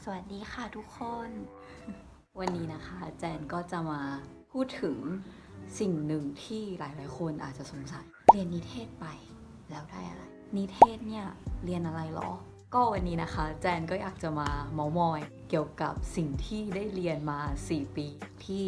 สวัสดีค่ะทุกคนวันนี้นะคะแจนก็จะมาพูดถึงสิ่งหนึ่งที่หลายๆคนอาจจะสงสัยเรียนนิเทศไปแล้วได้อะไรนิเทศเนี่ยเรียนอะไรหรอก็วันนี้นะคะแจนก็อยากจะมาเม้ามอยเกี่ยวกับสิ่งที่ได้เรียนมา4 ปีที่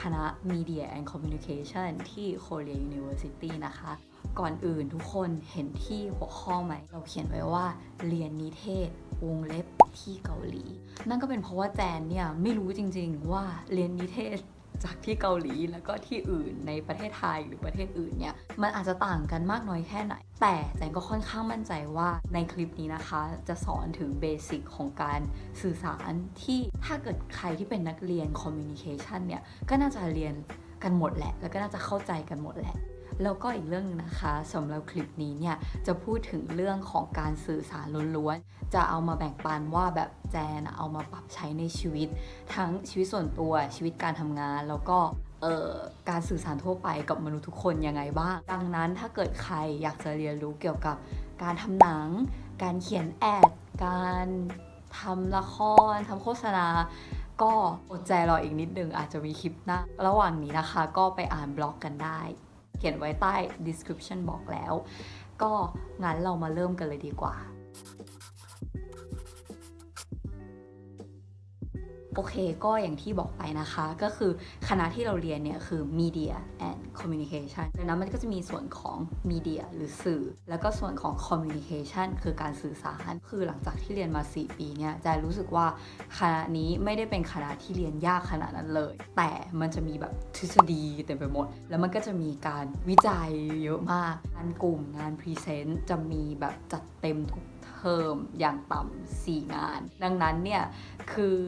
คณะ Media and Communication ที่ Korea University นะคะก่อนอื่นทุกคนเห็นที่หัวข้อไหมเราเขียนไว้ว่าเรียนนิเทศวงเล็บที่เกาหลีนั่นก็เป็นเพราะว่าแจนเนี่ยไม่รู้จริงๆว่าเรียนนิเทศจากที่เกาหลีแล้วก็ที่อื่นในประเทศไทยหรือประเทศอื่นเนี่ยมันอาจจะต่างกันมากน้อยแค่ไหนแต่แจนก็ค่อนข้างมั่นใจว่าในคลิปนี้นะคะจะสอนถึงเบสิกของการสื่อสารที่ถ้าเกิดใครที่เป็นนักเรียนคอมมิวนิเคชันเนี่ยก็น่าจะเรียนกันหมดแหละแล้วก็น่าจะเข้าใจกันหมดแหละแล้วก็อีกเรื่องนึงนะคะสำหรับคลิปนี้เนี่ยจะพูดถึงเรื่องของการสื่อสารล้วนๆจะเอามาแบ่งปันว่าแบบแจนเอามาปรับใช้ในชีวิตทั้งชีวิตส่วนตัวชีวิตการทำงานแล้วก็การสื่อสารทั่วไปกับมนุษย์ทุกคนยังไงบ้างดังนั้นถ้าเกิดใครอยากจะเรียนรู้เกี่ยวกับการทำหนังการเขียนแอดการทำละครทำโฆษณาก็อดใจรออีกนิดนึงอาจจะมีคลิปหน้าระหว่างนี้นะคะก็ไปอ่านบล็อกกันได้เขียนไว้ใต้ description บอกแล้วก็งั้นเรามาเริ่มกันเลยดีกว่าโอเคก็อย่างที่บอกไปนะคะก็คือคณะที่เราเรียนเนี่ยคือ Media and Communication ดังนั้นมันก็จะมีส่วนของ Media หรือสื่อแล้วก็ส่วนของ Communication คือการสื่อสารคือหลังจากที่เรียนมา4 ปีเนี่ยจะรู้สึกว่าคณะนี้ไม่ได้เป็นคณะที่เรียนยากขนาดนั้นเลยแต่มันจะมีแบบทฤษฎีเต็มไปหมดแล้วมันก็จะมีการวิจัยเยอะมากงานกลุ่มงานพรีเซนต์จะมีแบบจัดเต็มทุกเทอมอย่างต่ำ4 งานดังนั้นเนี่ยคือ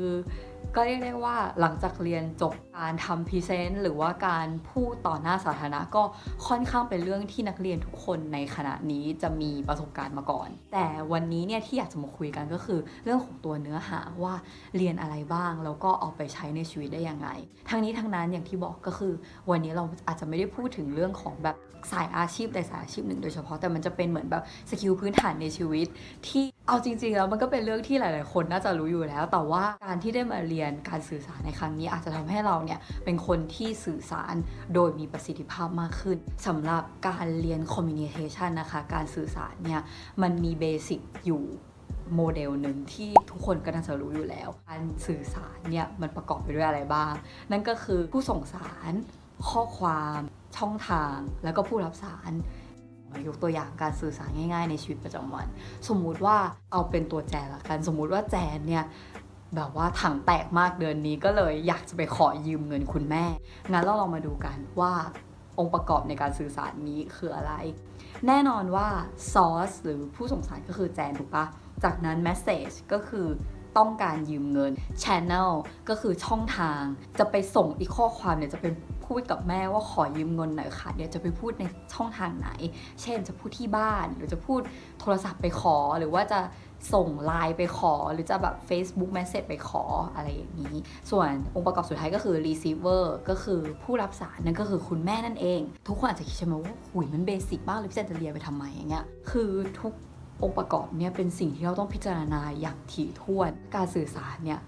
ก็เรียกได้ว่าหลังจากเรียนจบการทำพรีเซนต์หรือว่าการพูดต่อหน้าสาธารณะก็ค่อนข้างเป็นเรื่องที่นักเรียนทุกคนในคณะนี้จะมีประสบการณ์มาก่อนแต่วันนี้เนี่ยที่อยากจะมาคุยกันก็คือเรื่องของตัวเนื้อหาว่าเรียนอะไรบ้างแล้วก็เอาไปใช้ในชีวิตได้ยังไงทั้งนี้ทั้งนั้นอย่างที่บอกก็คือวันนี้เราอาจจะไม่ได้พูดถึงเรื่องของแบบสายอาชีพใดสายอาชีพหนึ่งโดยเฉพาะแต่มันจะเป็นเหมือนแบบสกิลพื้นฐานในชีวิตที่เอาจริงๆแล้วมันก็เป็นเรื่องที่หลายๆคนน่าจะรู้อยู่แล้วแต่ว่าการที่ได้มาเรียนการสื่อสารในครั้งนี้อาจจะทำให้เราเนี่ยเป็นคนที่สื่อสารโดยมีประสิทธิภาพมากขึ้นสำหรับการเรียน communication นะคะการสื่อสารเนี่ยมันมีเบสิกอยู่โมเดลหนึ่งที่ทุกคนก็น่าจะรู้อยู่แล้วการสื่อสารเนี่ยมันประกอบไปด้วยอะไรบ้างนั่นก็คือผู้ส่งสารข้อความช่องทางแล้วก็ผู้รับสารยกตัวอย่างการสื่อสารง่ายๆในชีวิตประจำวันสมมุติว่าเอาเป็นตัวแจนละกันสมมุติว่าแจนเนี่ยแบบว่าถังแตกมากเดือนนี้ก็เลยอยากจะไปขอยืมเงินคุณแม่งั้นเราลองมาดูกันว่าองค์ประกอบในการสื่อสารนี้คืออะไรแน่นอนว่า source หรือผู้ส่งสารก็คือแจนถูกปะจากนั้น message ก็คือต้องการยืมเงิน channel ก็คือช่องทางจะไปส่งอีกข้อความเนี่ยจะเป็นพูดกับแม่ว่าขอยืมเงินหน่อยค่ะเดี๋ยวจะไปพูดในช่องทางไหนเช่นจะพูดที่บ้านหรือจะพูดโทรศัพท์ไปขอหรือว่าจะส่งไลน์ไปขอหรือจะแบบ Facebook Message ไปขออะไรอย่างนี้ส่วนองค์ประกอบสุดท้ายก็คือ receiver ก็คือผู้รับสารนั่นก็คือคุณแม่นั่นเองทุกคนอาจจะคิดใช่ไหมว่าหุยมันเบสิกมากเลยพี่แจนจะเรียนไปทำไมอย่างเงี้ยคือทุกองค์ประกอบเนี่ยเป็นสิ่งที่เราต้องพิจารณาอย่างถี่ถ้วนการสื่อสารเนี่ย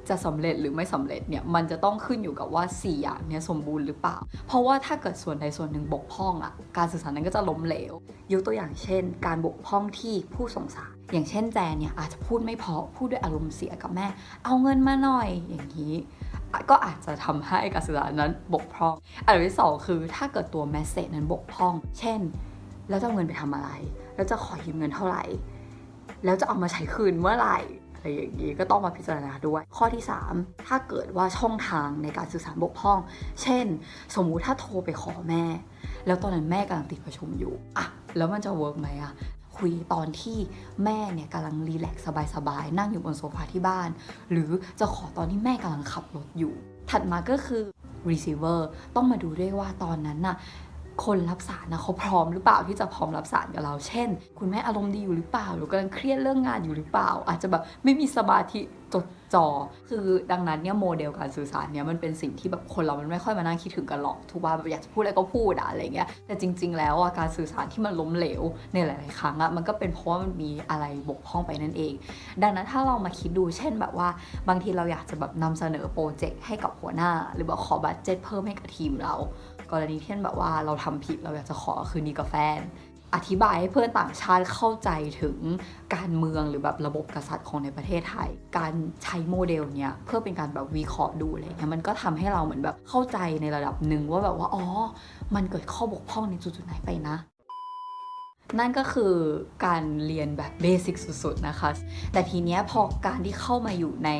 จะสำเร็จหรือไม่สำเร็จเนี่ยมันจะต้องขึ้นอยู่กับว่า4 อย่างเนี่ยสมบูรณ์หรือเปล่าเพราะว่าถ้าเกิดส่วนใดส่วนหนึ่งบกพร่องอ่ะการสื่อสารนั้นก็จะล้มเหลวยกตัวอย่างเช่นการบกพร่องที่ผู้ส่งสารอย่างเช่นแจนเนี่ยอาจจะพูดไม่เพราะพูดด้วยอารมณ์เสียกับแม่เอาเงินมาหน่อยอย่างนี้ก็อาจจะทำให้การสื่อสารนั้นบกพร่องอันที่สองคือถ้าเกิดตัวแมสเสจนั้นบกพร่องเช่นแล้วจะเอาเงินไปทำอะไรแล้วจะขอยืมเงินเท่าไหร่แล้วจะเอามาใช้คืนเมื่อไหร่อะไรอย่างนี้ก็ต้องมาพิจารณาด้วยข้อที่3ถ้าเกิดว่าช่องทางในการสื่อสารบกพร่องเช่นสมมุติถ้าโทรไปขอแม่แล้วตอนนั้นแม่กำลังติดประชุมอยู่อะแล้วมันจะเวิร์กไหมอะคุยตอนที่แม่เนี่ยกำลังรีแลกซ์สบายๆนั่งอยู่บนโซฟาที่บ้านหรือจะขอตอนที่แม่กำลังขับรถอยู่ถัดมาก็คือ receiver ต้องมาดูด้วยว่าตอนนั้นน่ะ คนรับสารนะเขาพร้อมหรือเปล่าที่จะพร้อมรับสารกับเราเช่นคุณแม่อารมณ์ดีอยู่หรือเปล่าหรือกำลังเครียดเรื่องงานอยู่หรือเปล่าอาจจะแบบไม่มีสมาธิจดจ่อคือดังนั้นเนี่ยโมเดลการสื่อสารเนี่ยมันเป็นสิ่งที่แบบคนเรามันไม่ค่อยมานั่งคิดถึงกันหรอกทุกว่าแบบอยากจะพูดอะไรก็พูดอะไรเงี้ยแต่จริงๆแล้วการสื่อสารที่มันล้มเหลวในหลายๆครั้งมันก็เป็นเพราะว่ามันมีอะไรบกพร่องไปนั่นเองดังนั้นถ้าเรามาคิดดูเช่นแบบว่าบางทีเราอยากจะแบบนำเสนอโปรเจกต์ให้กับหัวหน้าหรือแบบขอบัดเจ็ตเพิ่มให้กับทีมเรากรณีเช่นแบบว่าเราทำผิดเราอยากจะขอคืนดีกับแฟนอธิบายให้เพื่อนต่างชาติเข้าใจถึงการเมืองหรือแบบระบบกษัตริย์ของในประเทศไทยการใช้โมเดลเนี้ยเพื่อเป็นการแบบวิเคราะห์ดูอะไรเงี้ยมันก็ทำให้เราเหมือนแบบเข้าใจในระดับหนึ่งว่าแบบว่าอ๋อมันเกิดข้อบกพร่องในจุดๆไหนไปนะนั่นก็คือการเรียนแบบเบสิกสุดๆนะคะแต่ทีเนี้ยพอการที่เข้ามาอยู่ใน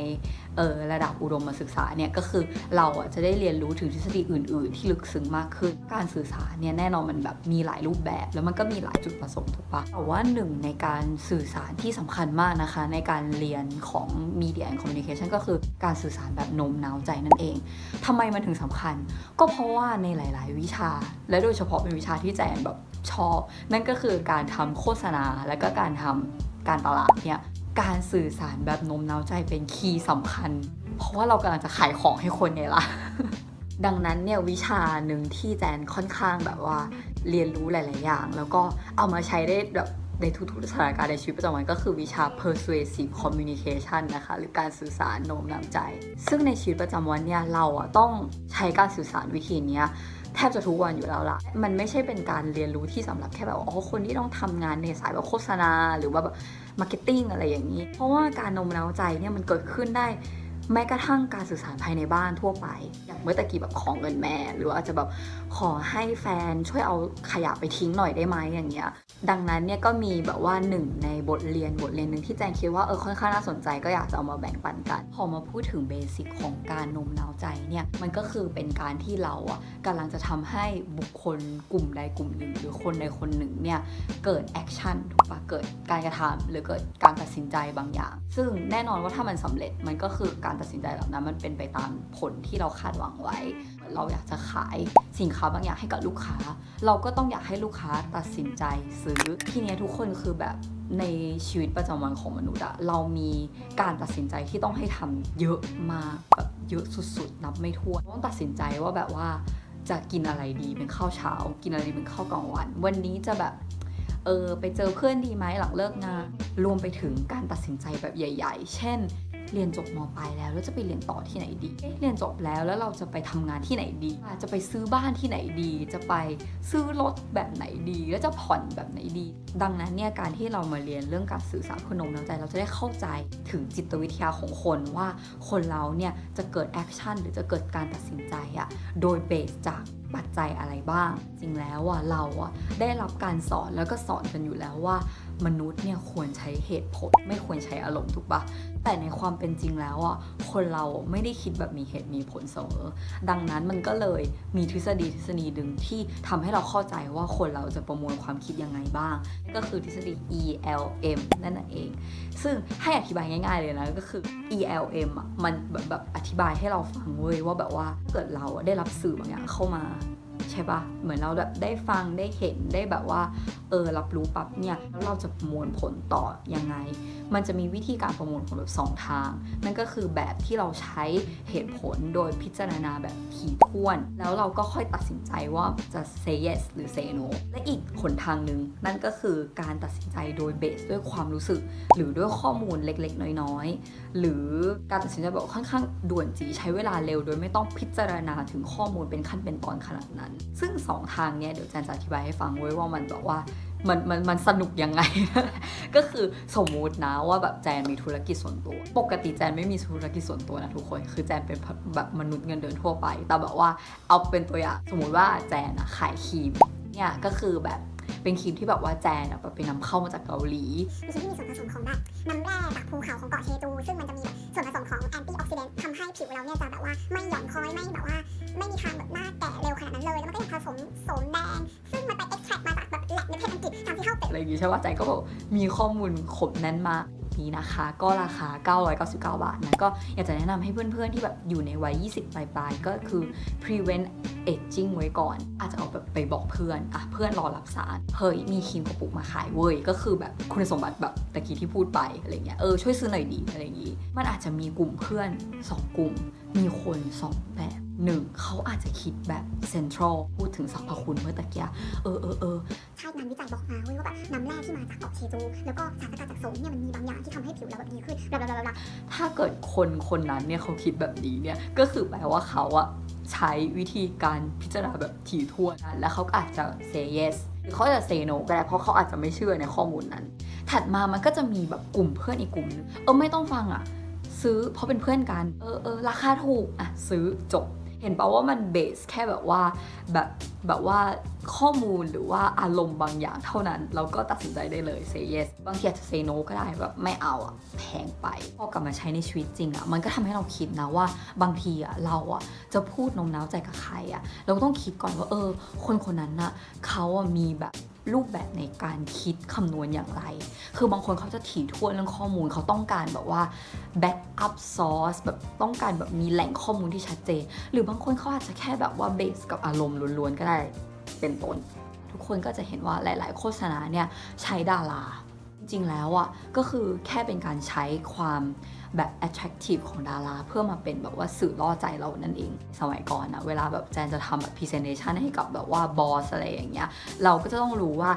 ระดับอุดมศึกษาเนี่ยก็คือเราจะได้เรียนรู้ถึงทฤษฎีอื่นๆที่ลึกซึ้งมากขึ้นการสื่อสารเนี่ยแน่นอนมันแบบมีหลายรูปแบบแล้วมันก็มีหลายจุดประสงค์ถูกปะแต่ว่าหนึ่งในการสื่อสารที่สำคัญมากนะคะในการเรียนของ Media and Communication ก็คือการสื่อสารแบบโน้มน้าวใจนั่นเองทำไมมันถึงสำคัญก็เพราะว่าในหลายๆวิชาและโดยเฉพาะเป็นวิชาที่แจนแบบชอบนั่นก็คือการทำโฆษณาและก็การทำการตลาดเนี่ยการสื่อสารแบบโน้มน้าวใจเป็นคีย์สำคัญเพราะว่าเรากำลังจะขายของให้คนไงล่ะ ดังนั้นเนี่ยวิชาหนึ่งที่แจนค่อนข้างแบบว่าเรียนรู้หลายๆอย่างแล้วก็เอามาใช้ได้แบบในทุกๆสถานการณ์ในชีวิตประจำวันก็คือวิชา persuasive communication นะคะหรือการสื่อสารโน้มน้าวใจซึ่งในชีวิตประจำวันเนี่ยเราต้องใช้การสื่อสารวิธีนี้แทบจะทุกวันอยู่แล้วล่ะมันไม่ใช่เป็นการเรียนรู้ที่สำหรับแค่แบบคนที่ต้องทำงานในสายแบบโฆษณาหรือว่าแบบมาร์เก็ตติ้งอะไรอย่างนี้เพราะว่าการโน้มน้าวใจเนี่ยมันเกิดขึ้นได้แม้กระทั่งการสื่อสารภายในบ้านทั่วไปอย่างเมื่อตะกี้แบบขอเงินแม่หรือว่าอาจจะแบบขอให้แฟนช่วยเอาขยะไปทิ้งหน่อยได้ไหมอย่างเงี้ยดังนั้นเนี่ยก็มีแบบว่าหนึ่งในบทเรียนหนึ่งที่แจงคิดว่าค่อนข้างน่าสนใจก็อยากจะเอามาแบ่งปันกันพอมาพูดถึงเบสิกของการโน้มน้าวใจเนี่ยมันก็คือเป็นการที่เรากำลังจะทำให้บุคคลกลุ่มใดกลุ่มหนึ่งหรือคนใดคนหนึ่งเนี่ยเกิดแอคชั่นถูกปะเกิดการกระทำหรือเกิดการตัดสินใจบางอย่างซึ่งแน่นอนว่าถ้ามันสำเร็จมันก็คือการตัดสินใจเหล่านั้นมันเป็นไปตามผลที่เราคาดหวังไว้เราอยากจะขายสินค้าบางอย่างให้กับลูกค้าเราก็ต้องอยากให้ลูกค้าตัดสินใจซื้อทีนี้ทุกคนคือแบบในชีวิตประจำวันของมนุษย์เรามีการตัดสินใจที่ต้องให้ทำเยอะมากแบบเยอะสุดๆนับไม่ถ้วนต้องตัดสินใจว่าแบบว่าจะกินอะไรดีเป็นข้าวเช้ากินอะไรดีเป็นข้าวกลางวันวันนี้จะแบบไปเจอเพื่อนดีไหมหลังเลิกงานรวมไปถึงการตัดสินใจแบบใหญ่ๆเช่นเรียนจบม.ปลายแล้วจะไปเรียนต่อที่ไหนดีเรียนจบแล้วเราจะไปทำงานที่ไหนดีจะไปซื้อบ้านที่ไหนดีจะไปซื้อรถแบบไหนดีแล้วจะผ่อนแบบไหนดีดังนั้นเนี่ยการที่เรามาเรียนเรื่องการสื่อสารโน้มน้าวใจเราจะได้เข้าใจถึงจิตวิทยาของคนว่าคนเราเนี่ยจะเกิดแอคชั่นหรือจะเกิดการตัดสินใจโดยเบสจากปัจจัยอะไรบ้างจริงแล้วเราได้รับการสอนแล้วก็สอนกันอยู่แล้วว่ามนุษย์เนี่ยควรใช้เหตุผลไม่ควรใช้อารมณ์ถูกปะแต่ในความเป็นจริงแล้วคนเราไม่ได้คิดแบบมีเหตุมีผลเสมอดังนั้นมันก็เลยมีทฤษฎีหนึ่งที่ทำให้เราเข้าใจว่าคนเราจะประมวลความคิดยังไงบ้างก็คือทฤษฎี ELM นั่นเองซึ่งให้อธิบายง่ายๆเลยนะก็คือ ELM มันแบบอธิบายให้เราฟังเว้ยว่าแบบว่าเกิดเราได้รับสื่อบางอย่างเข้ามาใช่ปะเหมือนเราแบบได้ฟังได้เห็นได้แบบว่ารับรู้ปั๊บเนี่ยแล้วเราจะประมวลผลต่อยังไงมันจะมีวิธีการประมวลผลแบบ2ทางนั่นก็คือแบบที่เราใช้เหตุผลโดยพิจารณาแบบถี่ถ้วนแล้วเราก็ค่อยตัดสินใจว่าจะ say yes หรือ say no และอีกหนทางนึงนั่นก็คือการตัดสินใจโดยเบสด้วยความรู้สึกหรือด้วยข้อมูลเล็กๆน้อยๆหรือการตัดสินใจแบบค่อนข้างด่วนจีใช้เวลาเร็วโดยไม่ต้องพิจารณาถึงข้อมูลเป็นขั้นเป็นตอนขนาดนั้นซึ่ง2ทางเนี้ยเดี๋ยวแจนจะอธิบายให้ฟังไว้ว่ามันแบบว่ามันสนุกยังไง ก็คือสมมุตินะว่าแบบแจนมีธุรกิจส่วนตัวปกติแจนไม่มีธุรกิจส่วนตัวนะทุกคนคือแจนเป็นแบบมนุษย์เงินเดือนทั่วไปแต่แบบว่าเอาเป็นตัวอย่างสมมุติว่าแจนขายครีมเนี่ยก็คือแบบเป็นครีมที่แบบว่าแจนแบบไปนำเข้ามาจากเกาหลีมีครีมที่มีส่วนผสมของแบบน้ำแร่จากภูเขาของเกาะเชจูซึ่งมันจะมีแบบส่วนผสมของแอนตี้ออกซิแดนต์ทำให้ผิวเราเนี่ยจะแบบว่าไม่หย่อนคล้อยไม่แบบว่าไม่มีทางแบบหน้าแก่เร็วขนาดนั้นเลยแล้วมันก็ยังผสมโสมแดงซึ่งมันไปเอ็กแทรคมาจากแบบแลบในประเทศอังกฤษทำที่เข้าเป็นอะไรอย่างงี้ใช่ป่ะแจนก็แบบมีข้อมูลครบแน่นมาก นี้นะคะก็ราคา999 บาทนะก็อยากจะแนะนำให้เพื่อนๆที่แบบอยู่ในวัย20ปลายๆก็คือ prevent aging ไว้ก่อนอาจจะเอาแบบไปบอกเพื่อนเพื่อนรอรับสารเฮ้ยมีครีมกระปุกมาขายเว้ยก็คือแบบคุณสมบัติแบบตะกี้ที่พูดไปอะไรเงี้ยช่วยซื้อหน่อยดีอะไรอย่างงี้มันอาจจะมีกลุ่มเพื่อน2กลุ่มมีคน2แบบ1เขาอาจจะคิดแบบเซ็นทรัลพูดถึงสรรพคุณเมื่อตะกี้ใช่งานวิจัยบอกมาเว้ยว่าแบบน้ำแร่ที่มาจากเกาะเชจูแล้วก็สารสกัดจากโสมเนี่ยมันมีบางอย่างที่ทำให้ผิวเราแบบดีขึ้นบลาบลาบลา ถ้าเกิดคนนั้นเนี่ยเขาคิดแบบนี้เนี่ยก็คือแปลว่าเขาอะใช้วิธีการพิจารณาแบบถี่ถ้วนนะแล้วเขาก็อาจจะ say yes หรือเขาจะ say no ก็ได้เพราะเขาอาจจะไม่เชื่อในข้อมูลนั้นถัดมามันก็จะมีแบบกลุ่มเพื่อนอีกกลุ่มนึงไม่ต้องฟังอะซื้อเพราะเป็นเพื่อนกันราคาถูกซื้อจบเห็นป่าว่ามันเบสแค่แบบว่าแบบว่าข้อมูลหรือว่าอารมณ์บางอย่างเท่านั้นเราก็ตัดสินใจได้เลย say yes บางทีอาจจะ say no ก็ได้แบบไม่เอาแพงไปพอกลับมาใช้ในชีวิตจริงมันก็ทำให้เราคิดนะว่าบางทีเราจะพูดโน้มน้าวใจกับใครเราก็ต้องคิดก่อนว่าคนนั้นเขามีแบบรูปแบบในการคิดคำนวณอย่างไรคือบางคนเขาจะถี่ถ้วนเรื่องข้อมูลเขาต้องการแบบว่า back up source แบบต้องการแบบมีแหล่งข้อมูลที่ชัดเจนหรือบางคนเขาอาจจะแค่แบบว่า base กับอารมณ์ล้วนๆก็ได้เป็นต้นทุกคนก็จะเห็นว่าหลายๆโฆษณาเนี่ยใช้ดาราจริงๆแล้วก็คือแค่เป็นการใช้ความแบบ attractive ของดาราเพื่อมาเป็นแบบว่าสื่อล่อใจเรานั่นเองสมัยก่อนเวลาแบบแจนจะทำแบบ presentation ให้กับแบบว่าบอสอะไรอย่างเงี้ยเราก็จะต้องรู้ว่า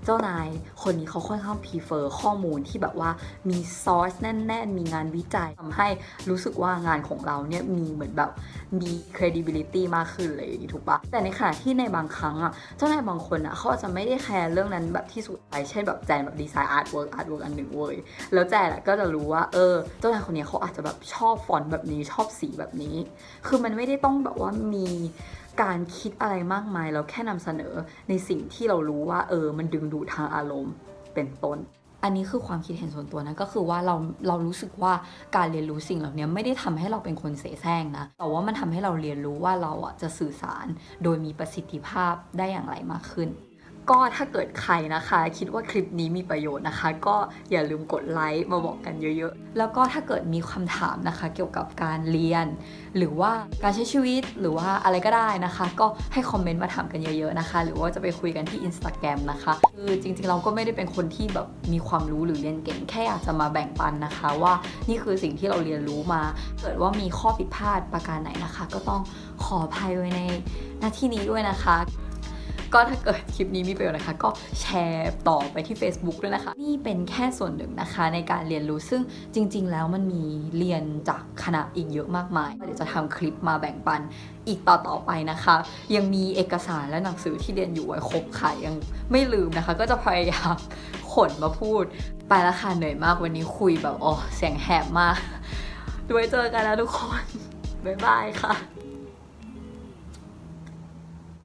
เจ้านายคนนี้เขาค่อนข้าง prefer ข้อมูลที่แบบว่ามี source แน่นๆมีงานวิจัยทำให้รู้สึกว่างานของเราเนี่ยมีเหมือนแบบมี credibility มากขึ้นเลยอย่างนี้ถูกปะแต่ในขณะที่ในบางครั้งเจ้านายบางคนเขาอาจจะไม่ได้แคร์เรื่องนั้นแบบที่สุดไปเช่นแบบแจนแบบดีไซน์อาร์ตเวิร์กอันหนึ่งเว้ยแล้วแจนก็จะรู้ว่าเจ้านายคนนี้เขาอาจจะแบบชอบฟอนต์แบบนี้ชอบสีแบบนี้คือมันไม่ได้ต้องแบบว่ามีการคิดอะไรมากมายเราแค่นำเสนอในสิ่งที่เรารู้ว่ามันดึงดูดทางอารมณ์เป็นต้นอันนี้คือความคิดเห็นส่วนตัวนะก็คือว่าเรารู้สึกว่าการเรียนรู้สิ่งเหล่านี้ไม่ได้ทำให้เราเป็นคนเสแสร้งนะแต่ว่ามันทำให้เราเรียนรู้ว่าเราจะสื่อสารโดยมีประสิทธิภาพได้อย่างไรมากขึ้นก็ถ้าเกิดใครนะคะคิดว่าคลิปนี้มีประโยชน์นะคะก็อย่าลืมกดไลค์มาบอกกันเยอะๆแล้วก็ถ้าเกิดมีคำถามนะคะเกี่ยวกับการเรียนหรือว่าการใช้ชีวิตหรือว่าอะไรก็ได้นะคะก็ให้คอมเมนต์มาถามกันเยอะๆนะคะหรือว่าจะไปคุยกันที่ Instagram นะคะคือจริงๆเราก็ไม่ได้เป็นคนที่แบบมีความรู้หรือเรียนเก่งแค่อยากจะมาแบ่งปันนะคะว่านี่คือสิ่งที่เราเรียนรู้มาเกิดว่ามีข้อผิดพลาดประการไหนนะคะก็ต้องขออภัยไว้ในหน้าที่นี้ด้วยนะคะก็ถ้าเกิดคลิปนี้มีประโยชน์นะคะก็แชร์ต่อไปที่ Facebook ด้วยนะคะนี่เป็นแค่ส่วนหนึ่งนะคะในการเรียนรู้ซึ่งจริงๆแล้วมันมีเรียนจากคณะอีกเยอะมากมายเดี๋ยวจะทำคลิปมาแบ่งปันอีกต่อไปนะคะยังมีเอกสารและหนังสือที่เรียนอยู่ไว้ครบค่ะยังไม่ลืมนะคะก็จะพยายามขนมาพูดไปแล้วค่ะเหนื่อยมากวันนี้คุยแบบเสียงแหบมากไว้เจอกันนะทุกคนบ๊ายบายค่ะ